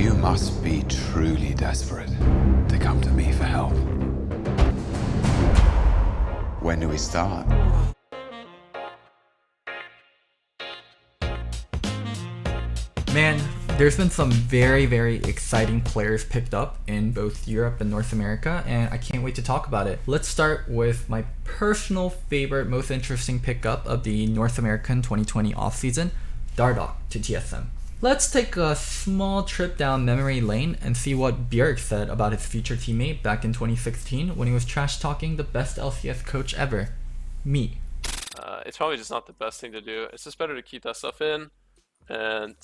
You must be truly desperate to come to me for help. When do we start? Man, there's been some very exciting players picked up in both Europe and North America, and I can't wait to talk about it. Let's start with my personal favorite, most interesting pickup of the North American 2020 offseason, Dardoch to TSM. Let's take a small trip down memory lane and see what Bjerg said about his future teammate back in 2016 when he was trash talking the best LCS coach ever, me. It's probably just not the best thing to do. It's just better to keep that stuff in and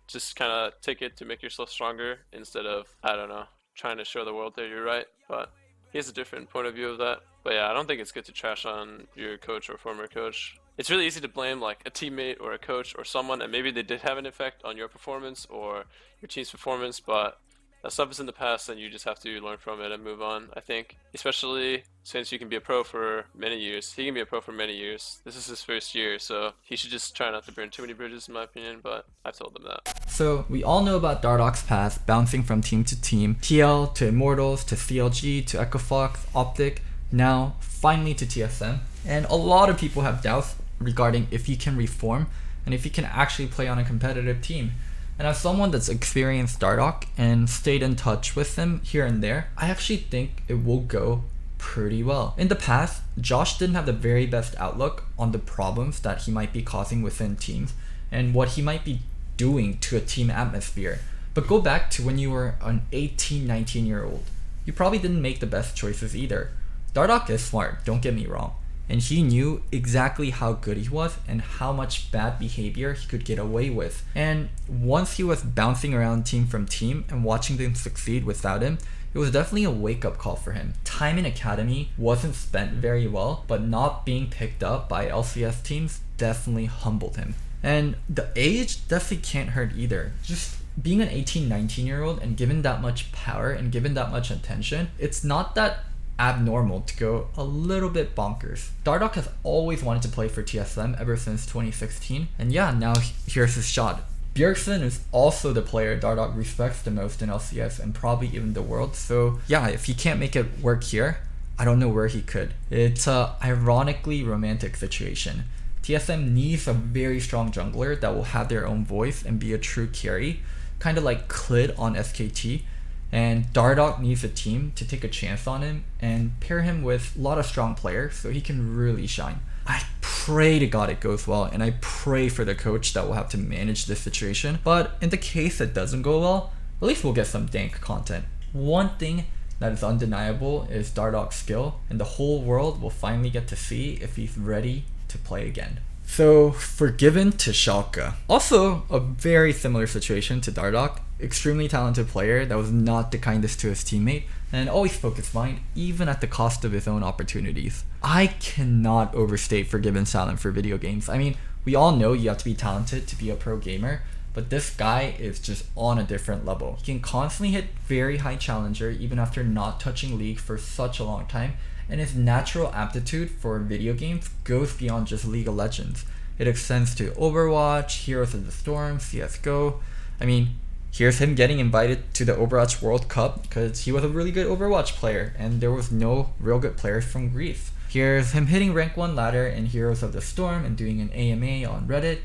just kind of take it to make yourself stronger instead of, I don't know, trying to show the world that you're right. But he has a different point of view of that. But yeah, I don't think it's good to trash on your coach or former coach. It's really easy to blame like a teammate or a coach or someone, and maybe they did have an effect on your performance or your team's performance, but that stuff is in the past and you just have to learn from it and move on, I think. Especially since you can be a pro for many years. He can be a pro for many years. This is his first year, so he should just try not to burn too many bridges in my opinion, but I've told him that. So we all know about Dardoch's past, bouncing from team to team, TL to Immortals to CLG to EchoFox, Optic, now finally to TSM. And a lot of people have doubts regarding if he can reform and if he can actually play on a competitive team. And as someone that's experienced Dardoch and stayed in touch with him here and there, I actually think it will go pretty well. In the past, Josh didn't have the very best outlook on the problems that he might be causing within teams and what he might be doing to a team atmosphere. But go back to when you were an 18, 19-year-old. You probably didn't make the best choices either. Dardoch is smart, don't get me wrong. And he knew exactly how good he was and how much bad behavior he could get away with. And once he was bouncing around team from team and watching them succeed without him, it was definitely a wake-up call for him. Time in academy wasn't spent very well, but not being picked up by LCS teams definitely humbled him. And the age definitely can't hurt either. Just being an 18, 19-year-old and given that much power and given that much attention, it's not that abnormal to go a little bit bonkers. Dardoch has always wanted to play for TSM ever since 2016, and yeah, now here's his shot. Bjergsen is also the player Dardoch respects the most in LCS and probably even the world, so yeah, if he can't make it work here, I don't know where he could. It's a ironically romantic situation. TSM needs a very strong jungler that will have their own voice and be a true carry, kind of like Clid on SKT. And Dardoch needs a team to take a chance on him and pair him with a lot of strong players so he can really shine. I pray to God it goes well, and I pray for the coach that will have to manage this situation. But in the case it doesn't go well, at least we'll get some dank content. One thing that is undeniable is Dardoch's skill, and the whole world will finally get to see if he's ready to play again. So, FORG1VEN to Schalke. Also, a very similar situation to Dardoch. Extremely talented player that was not the kindest to his teammate and always spoke his mind, even at the cost of his own opportunities. I cannot overstate FORG1VEN's talent for video games. I mean, we all know you have to be talented to be a pro gamer, but this guy is just on a different level. He can constantly hit very high challenger even after not touching League for such a long time, and his natural aptitude for video games goes beyond just League of Legends. It extends to Overwatch, Heroes of the Storm, CSGO. I mean, here's him getting invited to the Overwatch World Cup because he was a really good Overwatch player and there was no real good players from Greece. Here's him hitting rank 1 ladder in Heroes of the Storm and doing an AMA on Reddit.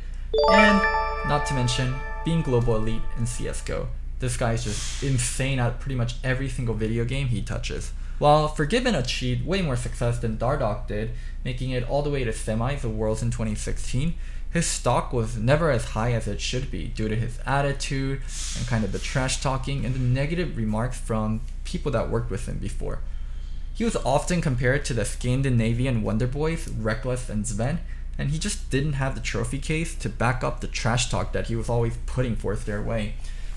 And not to mention being global elite in CSGO. This guy's just insane at pretty much every single video game he touches. While FORG1VEN achieved way more success than Dardoch did, making it all the way to semis of Worlds in 2016, his stock was never as high as it should be due to his attitude and kind of the trash talking and the negative remarks from people that worked with him before. He was often compared to the Scandinavian Wonder Boys, Reckless and Sven, and he just didn't have the trophy case to back up the trash talk that he was always putting forth their way.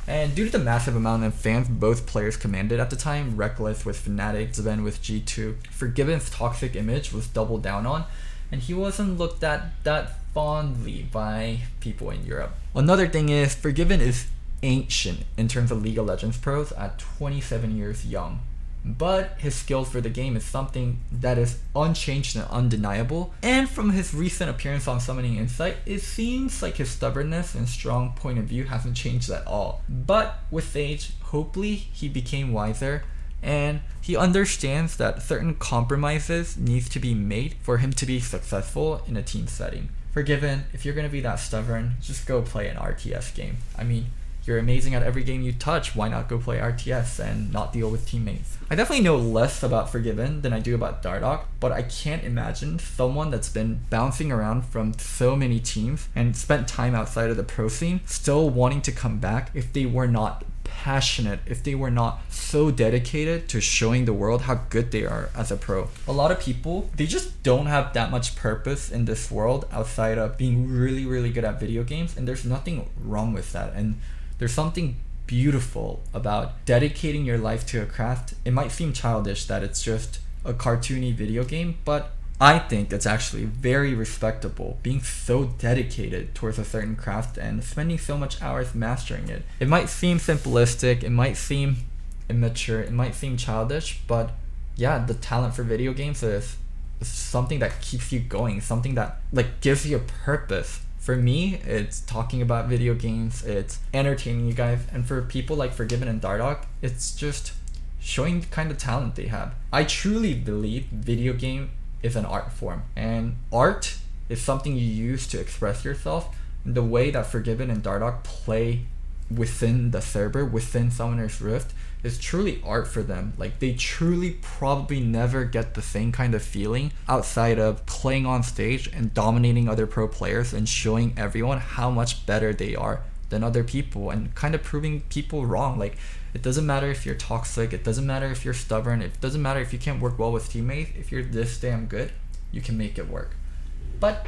And due to the massive amount of fans both players commanded at the time, Reckless with Fnatic, Sven with G2, FORG1VEN's toxic image was doubled down on, and he wasn't looked at that fondly by people in Europe. Another thing is, FORG1VEN is ancient in terms of League of Legends pros at 27 years young. but his skills for the game is something that is unchanged and undeniable. And from his recent appearance on Summoning Insight, it seems like his stubbornness and strong point of view hasn't changed at all. But with age, hopefully he became wiser, and he understands that certain compromises needs to be made for him to be successful in a team setting. Forgiven, if you're going to be that stubborn, just go play an RTS game. I mean, you're amazing at every game you touch, why not go play RTS and not deal with teammates? I definitely know less about Forgiven than I do about Dardoch, but I can't imagine someone that's been bouncing around from so many teams and spent time outside of the pro scene still wanting to come back if they were not passionate, if they were not so dedicated to showing the world how good they are as a pro. A lot of people, they just don't have that much purpose in this world outside of being really, really good at video games, and there's nothing wrong with that. And there's something beautiful about dedicating your life to a craft. It might seem childish that it's just a cartoony video game, but I think it's actually very respectable being so dedicated towards a certain craft and spending so much hours mastering it. It might seem simplistic, it might seem immature, it might seem childish, but yeah, the talent for video games is something that keeps you going, something that like gives you a purpose. For me, it's talking about video games, it's entertaining you guys, and for people like Forgiven and Dardoch, it's just showing the kind of talent they have. I truly believe video game is an art form, and art is something you use to express yourself. And the way that Forgiven and Dardoch play within the server, within Summoner's Rift, is truly art for them. Like, they truly probably never get the same kind of feeling outside of playing on stage and dominating other pro players and showing everyone how much better they are than other people and kind of proving people wrong. Like, it doesn't matter if you're toxic, it doesn't matter if you're stubborn, it doesn't matter if you can't work well with teammates. If you're this damn good, you can make it work. But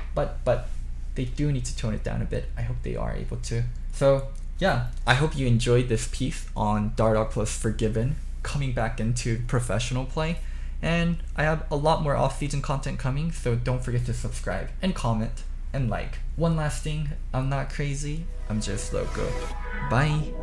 they do need to tone it down a bit. I hope they are able to. So yeah, I hope you enjoyed this piece on Dardoch plus Forgiven coming back into professional play. And I have a lot more off-season content coming, so don't forget to subscribe and comment and like. One last thing, I'm not crazy, I'm just Loco. Bye!